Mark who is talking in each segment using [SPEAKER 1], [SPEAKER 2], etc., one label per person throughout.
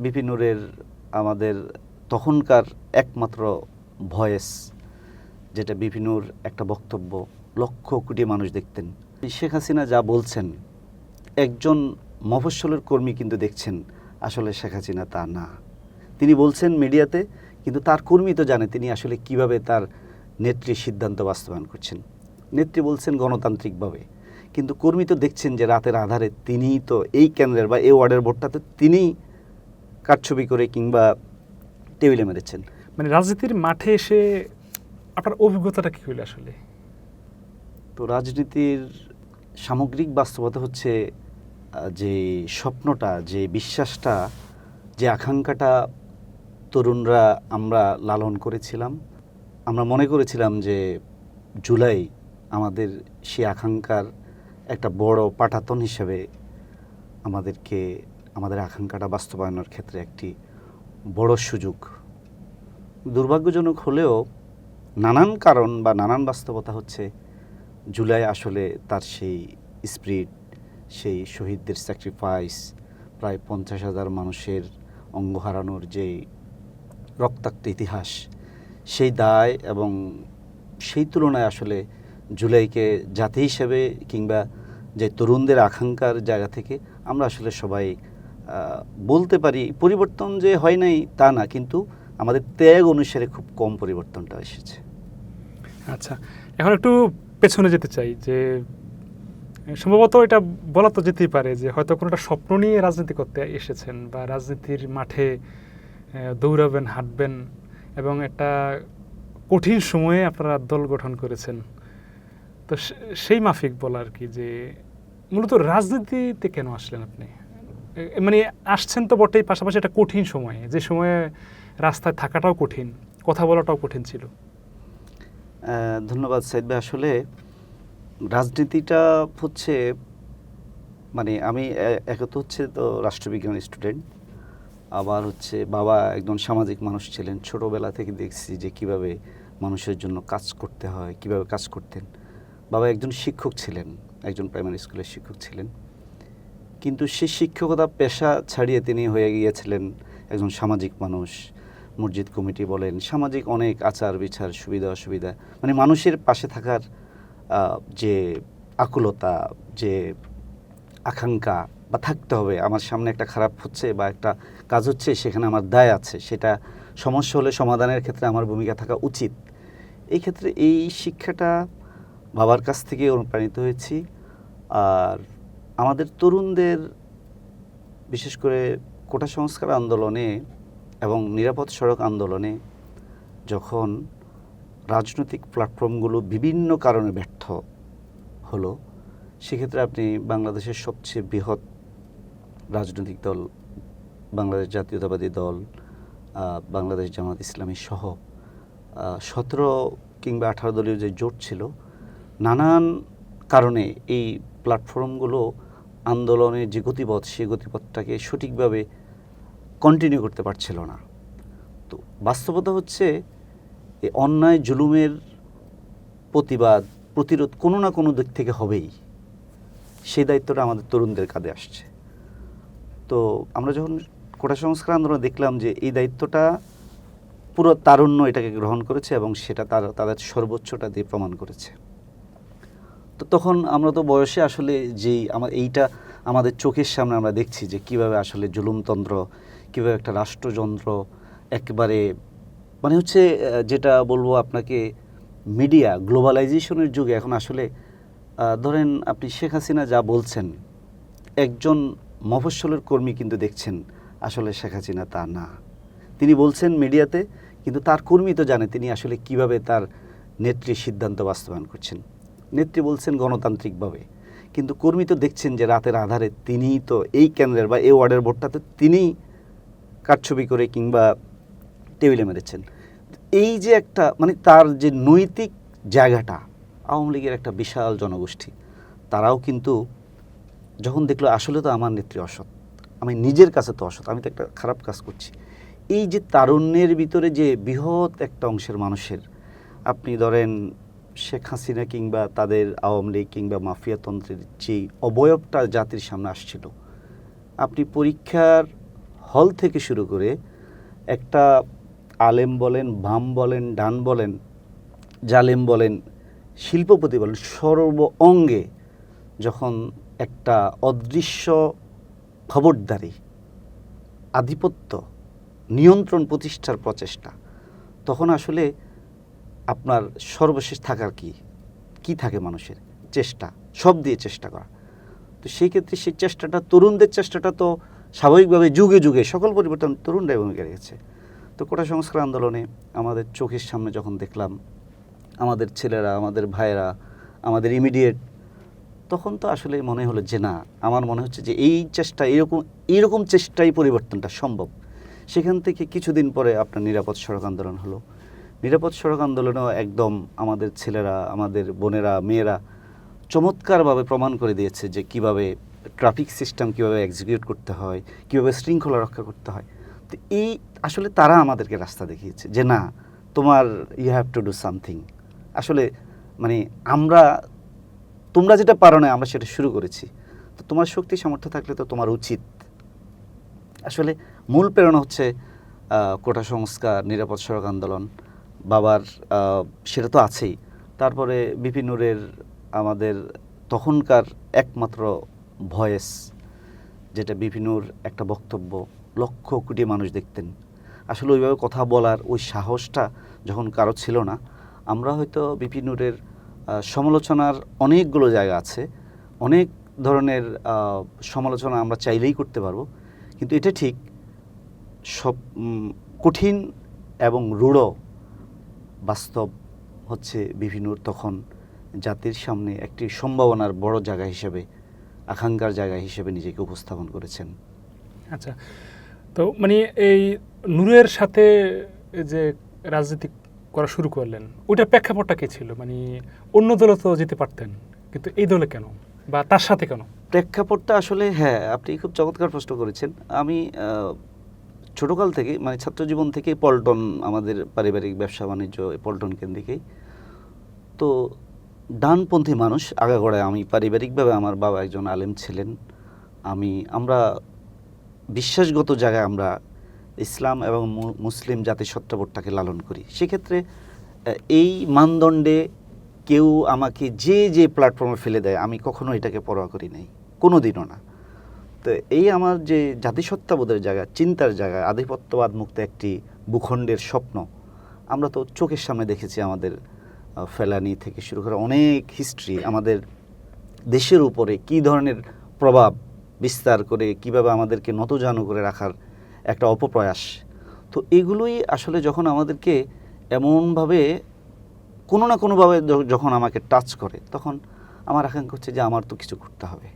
[SPEAKER 1] বিপিনুরের আমাদের তখনকার একমাত্র ভয়েস, যেটা বিপিনুর একটা বক্তব্য লক্ষ কোটি মানুষ দেখতেন। শেখ হাসিনা যা বলছেন, একজন মফস্বলের কর্মী কিন্তু দেখছেন আসলে শেখ হাসিনা তা না। তিনি বলছেন মিডিয়াতে, কিন্তু তার কর্মী তো জানে তিনি আসলে কিভাবে তার নেত্রীর সিদ্ধান্ত বাস্তবায়ন করছেন। নেত্রী বলছেন গণতান্ত্রিকভাবে, কিন্তু কর্মী তো দেখছেন যে রাতের আধারে তিনিই তো এই কেন্দ্রের বা এই ওয়ার্ডের ভোটটাতে তিনিই কারছবি করে কিংবা টেবিলে মেরেছেন।
[SPEAKER 2] মানে রাজনীতির মাঠে এসে আপনার অভিজ্ঞতাটা কি হইল আসলে?
[SPEAKER 1] তো রাজনীতির সামগ্রিক বাস্তবতা হচ্ছে যে স্বপ্নটা, যে বিশ্বাসটা, যে আকাঙ্ক্ষাটা তরুণরা আমরা লালন করেছিলাম। আমরা মনে করেছিলাম যে জুলাই আমাদের সেই আকাঙ্ক্ষার একটা বড় পাটাতন হিসেবে আমাদের আকাঙ্ক্ষাটা বাস্তবায়নের ক্ষেত্রে একটি বড় সুযোগ। দুর্ভাগ্যজনক হলেও নানান কারণ বা নানান বাস্তবতা হচ্ছে জুলাই আসলে তার সেই স্পিরিট, সেই শহীদদের স্যাক্রিফাইস, প্রায় 50,000 মানুষের অঙ্গ হারানোর যে রক্তাক্ত ইতিহাস, সেই দায় এবং সেই তুলনায় আসলে জুলাইকে জাতি হিসেবে কিংবা যে তরুণদের আকাঙ্ক্ষার জায়গা থেকে আমরা আসলে সবাই বলতে পারি পরিবর্তন যে হয় নাই তা না, কিন্তু আমাদের ত্যাগ অনুসারে খুব কম পরিবর্তনটা এসেছে।
[SPEAKER 2] আচ্ছা, এখন একটু পেছনে যেতে চাই যে সম্ভবত এটা বলা তো যেতেই পারে যে হয়তো কোনো একটা স্বপ্ন নিয়ে রাজনীতি করতে এসেছেন বা রাজনীতির মাঠে দৌড়াবেন, হাঁটবেন এবং একটা কঠিন সময়ে আপনারা দল গঠন করেছেন। তো সেই মাফিক বলা আর কি, যে মূলত রাজনীতিতে কেন আসলেন আপনি? মানে আসছেন তো বটেই, পাশাপাশি একটা কঠিন সময়ে, যে সময়ে রাস্তায় থাকাটাও কঠিন, কথা বলাটাও কঠিন ছিল।
[SPEAKER 1] ধন্যবাদ সাইদ ভাই। আসলে রাজনীতিটা হচ্ছে মানে আমি একত হচ্ছে তো রাষ্ট্রবিজ্ঞান স্টুডেন্ট, আবার হচ্ছে বাবা একজন সামাজিক মানুষ ছিলেন। ছোটোবেলা থেকে দেখছি যে কিভাবে মানুষের জন্য কাজ করতে হয়, কিভাবে কাজ করতেন। বাবা একজন শিক্ষক ছিলেন, একজন প্রাইমারি স্কুলের শিক্ষক ছিলেন, কিন্তু সেই শিক্ষকতা পেশা ছাড়িয়ে তিনি হয়ে গিয়েছিলেন একজন সামাজিক মানুষ। মসজিদ কমিটি বলেন, সামাজিক অনেক আচার বিচার, সুবিধা অসুবিধা, মানে মানুষের পাশে থাকার যে আকুলতা, যে আকাঙ্ক্ষা বা থাকতে হবে, আমার সামনে একটা খারাপ হচ্ছে বা একটা কাজ হচ্ছে, সেখানে আমার দায় আছে, সেটা সমস্যা হলে সমাধানের ক্ষেত্রে আমার ভূমিকা থাকা উচিত। এই ক্ষেত্রে এই শিক্ষাটা বাবার কাছ থেকে অনুপ্রাণিত হয়েছি। আর আমাদের তরুণদের বিশেষ করে কোটা সংস্কার আন্দোলনে এবং নিরাপদ সড়ক আন্দোলনে যখন রাজনৈতিক প্ল্যাটফর্মগুলো বিভিন্ন কারণে ব্যর্থ হলো, সেক্ষেত্রে আপনি বাংলাদেশের সবচেয়ে বৃহৎ রাজনৈতিক দল বাংলাদেশ জাতীয়তাবাদী দল, বাংলাদেশ জামাত ইসলামী সহ 17 কিংবা 18 দলীয় যে জোট ছিল, নানান কারণে এই প্ল্যাটফর্মগুলো আন্দোলনের যে গতিপথ, সেই গতিপথটাকে সঠিকভাবে কন্টিনিউ করতে পারছিল না। তো বাস্তবতা হচ্ছে এই অন্যায় জুলুমের প্রতিবাদ প্রতিরোধ কোনো না কোনো দিক থেকে হবেই। সেই দায়িত্বটা আমাদের তরুণদের কাঁধে আসছে। তো আমরা যখন কোটা সংস্কার আন্দোলনে দেখলাম যে এই দায়িত্বটা পুরো তারুণ্য এটাকে গ্রহণ করেছে এবং সেটা তাদের সর্বোচ্চটা দিয়ে প্রমাণ করেছে। তো তখন আমরা তো বয়সে আসলে যেই এইটা আমাদের চোখের সামনে আমরা দেখছি যে কিভাবে আসলে জুলুমতন্ত্র, কিভাবে একটা রাষ্ট্রযন্ত্র একেবারে মানে হচ্ছে যেটা বলবো আপনাকে, মিডিয়া গ্লোবালাইজেশনের যুগে এখন আসলে ধরেন আপনি শেখ হাসিনা যা বলছেন, একজন মফস্বলের কর্মী কিন্তু দেখছেন আসলে শেখ হাসিনা তা না। তিনি বলছেন মিডিয়াতে, কিন্তু তার কর্মী তো জানে তিনি আসলে কিভাবে তার নেত্রীর সিদ্ধান্ত বাস্তবায়ন করছেন। নেত্রী বলছেন গণতান্ত্রিকভাবে, কিন্তু কর্মী তো দেখছেন যে রাতের আধারে তিনিই তো এই কেন্দ্রের বা এই ওয়ার্ডের ভোটটাতে তিনিই কারছবি করে কিংবা টেবিলে মেরেছেন। এই যে একটা মানে তার যে নৈতিক জায়গাটা, আওয়ামী লীগের একটা বিশাল জনগোষ্ঠী, তারাও কিন্তু যখন দেখলো আসলে তো আমার নেত্রী অসৎ, আমি নিজের কাছে তো অসৎ, আমি তো একটা খারাপ কাজ করছি, এই যে তারুণ্যের ভিতরে যে বৃহৎ একটা অংশের মানুষের, আপনি ধরেন শেখ হাসিনা কিংবা তাদের আওয়ামী লীগ কিংবা মাফিয়াতন্ত্রের যেই অবয়বটা জাতির সামনে আসছিল, আপনি পরীক্ষার হল থেকে শুরু করে একটা আলেম বলেন, বাম বলেন, ডান বলেন, জালেম বলেন, শিল্পপতি বলেন, সর্ব অঙ্গে যখন একটা অদৃশ্য খবরদারি, আধিপত্য, নিয়ন্ত্রণ প্রতিষ্ঠার প্রচেষ্টা, তখন আসলে আপনার সর্বশেষ থাকার কি থাকে মানুষের? চেষ্টা, সব দিয়ে চেষ্টা করা। তো সেই ক্ষেত্রে সেই চেষ্টাটা, তরুণদের চেষ্টাটা তো স্বাভাবিকভাবে যুগে যুগে সকল পরিবর্তন তরুণরাই ভূমিকা রেখেছে। তো কোটা সংস্কার আন্দোলনে আমাদের চোখের সামনে যখন দেখলাম আমাদের ছেলেরা, আমাদের ভাইয়েরা, আমাদের ইমিডিয়েট, তখন তো আসলে মনে হলো যে না, আমার মনে হচ্ছে যে এই চেষ্টা, এইরকম চেষ্টাই পরিবর্তনটা সম্ভব। সেখান থেকে কিছুদিন পরে আপনার নিরাপদ সড়ক আন্দোলন হলো। নিরাপদ সড়ক আন্দোলনেও একদম আমাদের ছেলেরা, আমাদের বোনেরা, মেয়েরা চমৎকারভাবে প্রমাণ করে দিয়েছে যে কিভাবে ট্রাফিক সিস্টেম কিভাবে এক্সিকিউট করতে হয়, কিভাবে শৃঙ্খলা রক্ষা করতে হয়। তো এই আসলে তারা আমাদেরকে রাস্তা দেখিয়েছে যে না, তোমার you have to do something. আসলে মানে তোমরা যেটা পারো না, আমরা সেটা শুরু করেছি। তো তোমার শক্তি সামর্থ্য থাকলে তো তোমার উচিত। আসলে মূল প্রেরণা হচ্ছে কোটা সংস্কার, নিরাপদ সড়ক আন্দোলন, বাবার সেটা তো আছেই। তারপরে বিপি নূরের আমাদের তখনকার একমাত্র ভয়েস, যেটা বিপি নূর একটা বক্তব্য লক্ষ কোটি মানুষ দেখতেন। আসলে ওইভাবে কথা বলার ওই সাহসটা যখন কারো ছিল না, আমরা হয়তো বিপি নূরের সমালোচনার অনেকগুলো জায়গা আছে, অনেক ধরনের সমালোচনা আমরা চাইলেই করতে পারবো, কিন্তু এটা ঠিক সব কঠিন এবং রূঢ় বাস্তব হচ্ছে বিপি নূর তখন জাতির সামনে একটি সম্ভাবনার বড় জায়গা হিসেবে, আকাঙ্ক্ষার জায়গা হিসেবে নিজেকে উপস্থাপন করেছেন।
[SPEAKER 2] আচ্ছা, তো মানে এই নূরের সাথে যে রাজনীতি করা শুরু করলেন, ওইটার প্রেক্ষাপটটা কি ছিল? মানে অন্য দলে তো যেতে পারতেন, কিন্তু এই দলে কেন, বা তার সাথে কেন?
[SPEAKER 1] প্রেক্ষাপটটা আসলে, হ্যাঁ, আপনি খুব চমৎকার প্রশ্ন করেছেন। আমি ছোটকাল থেকে, মানে ছাত্র জীবন থেকে পল্টন, আমাদের পারিবারিক ব্যবসা বাণিজ্য পল্টন কেন্দ্রিকেই। তো ডানপন্থী মানুষ আগাগোড়ায়। আমি পারিবারিকভাবে, আমার বাবা একজন আলেম ছিলেন। আমরা বিশ্বাসগত জায়গায় আমরা ইসলাম এবং মুসলিম জাতিসত্ত্বাবোধটাকে লালন করি। সেক্ষেত্রে এই মানদণ্ডে কেউ আমাকে যে প্ল্যাটফর্মে ফেলে দেয়, আমি কখনো এটাকে পরোয়া করি নাই, কোনো দিনও না। তো এই আমার যে জাতিসত্ত্বাবোধের জায়গা, চিন্তার জায়গা, আধিপত্যবাদ মুক্ত একটি ভূখণ্ডের স্বপ্ন, আমরা তো চোখের সামনে দেখেছি। আমাদের ফেলানি থেকে শুরু করে অনেক হিস্ট্রি, আমাদের দেশের উপরে কী ধরনের প্রভাব বিস্তার করে, কিভাবে আমাদেরকে নতজানু করে রাখার একটা অপপ্রয়াস। তো এগুলোই আসলে যখন আমাদেরকে এমনভাবে কোনো না কোনোভাবে যখন আমাকে টাচ করে, তখন আমার আকাঙ্ক্ষা হচ্ছে যে আমার তো কিছু করতে হবে।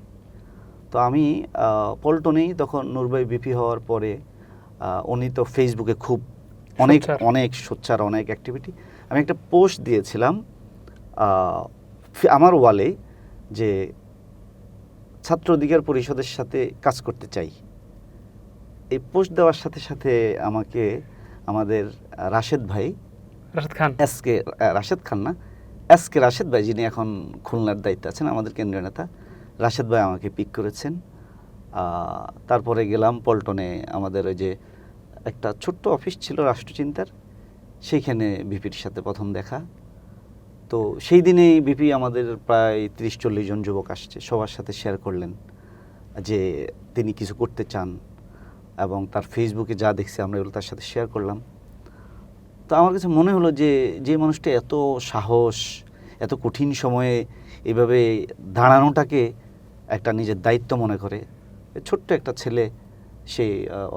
[SPEAKER 1] তো আমি পল্টনেই তখন নূরভাই বিপি হওয়ার পরে উনি তো ফেসবুকে খুব অনেক সোচ্চার, অনেক অ্যাক্টিভিটি। আমি একটা পোস্ট দিয়েছিলাম আমার ওয়ালে যে ছাত্র অধিকার পরিষদের সাথে কাজ করতে চাই। এই পোস্ট দেওয়ার সাথে সাথে আমাকে আমাদের রাশেদ ভাই, রাশেদ খান না, রাশেদ ভাই, যিনি এখন খুলনার দায়িত্বে আছেন, আমাদের কেন্দ্রীয় নেতা, রাশেদ ভাই আমাকে পিক করেছেন। তারপরে গেলাম পল্টনে, আমাদের ওই যে একটা ছোট্ট অফিস ছিল রাষ্ট্রচিন্তার, সেইখানে বিপির সাথে প্রথম দেখা। তো সেই দিনেই বিপি আমাদের প্রায় 30-40 জন যুবক আসছে, সবার সাথে শেয়ার করলেন যে তিনি কিছু করতে চান, এবং তার ফেসবুকে যা দেখছে আমরা এগুলো তার সাথে শেয়ার করলাম। তো আমার কাছে মনে হলো যে মানুষটা এত সাহস, এত কঠিন সময়ে এইভাবে দাঁড়ানোটাকে একটা নিজের দায়িত্ব মনে করে, ছোট্ট একটা ছেলে, সে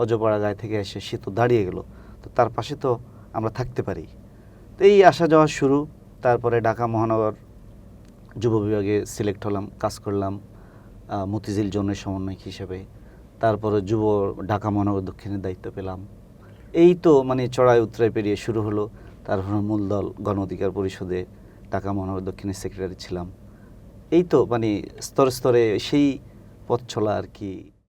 [SPEAKER 1] অজপাড়া গায়ে থেকে এসে সে তো দাঁড়িয়ে গেল, তো তার পাশে তো আমরা থাকতে পারি। তো এই আসা যাওয়া শুরু। তারপরে ঢাকা মহানগর যুব বিভাগে সিলেক্ট হলাম, কাজ করলাম মতিঝিল জোনের সমন্বয়ক হিসেবে। তারপরে ঢাকা মহানগর দক্ষিণের দায়িত্ব পেলাম। এই তো মানে চড়াই উতরাই পেরিয়ে শুরু হলো। তারপর মূল দল গণ অধিকার পরিষদে ঢাকা মহানগর দক্ষিণের সেক্রেটারি ছিলাম। এই তো মানে স্তরে স্তরে সেই পথ চলা আর কি।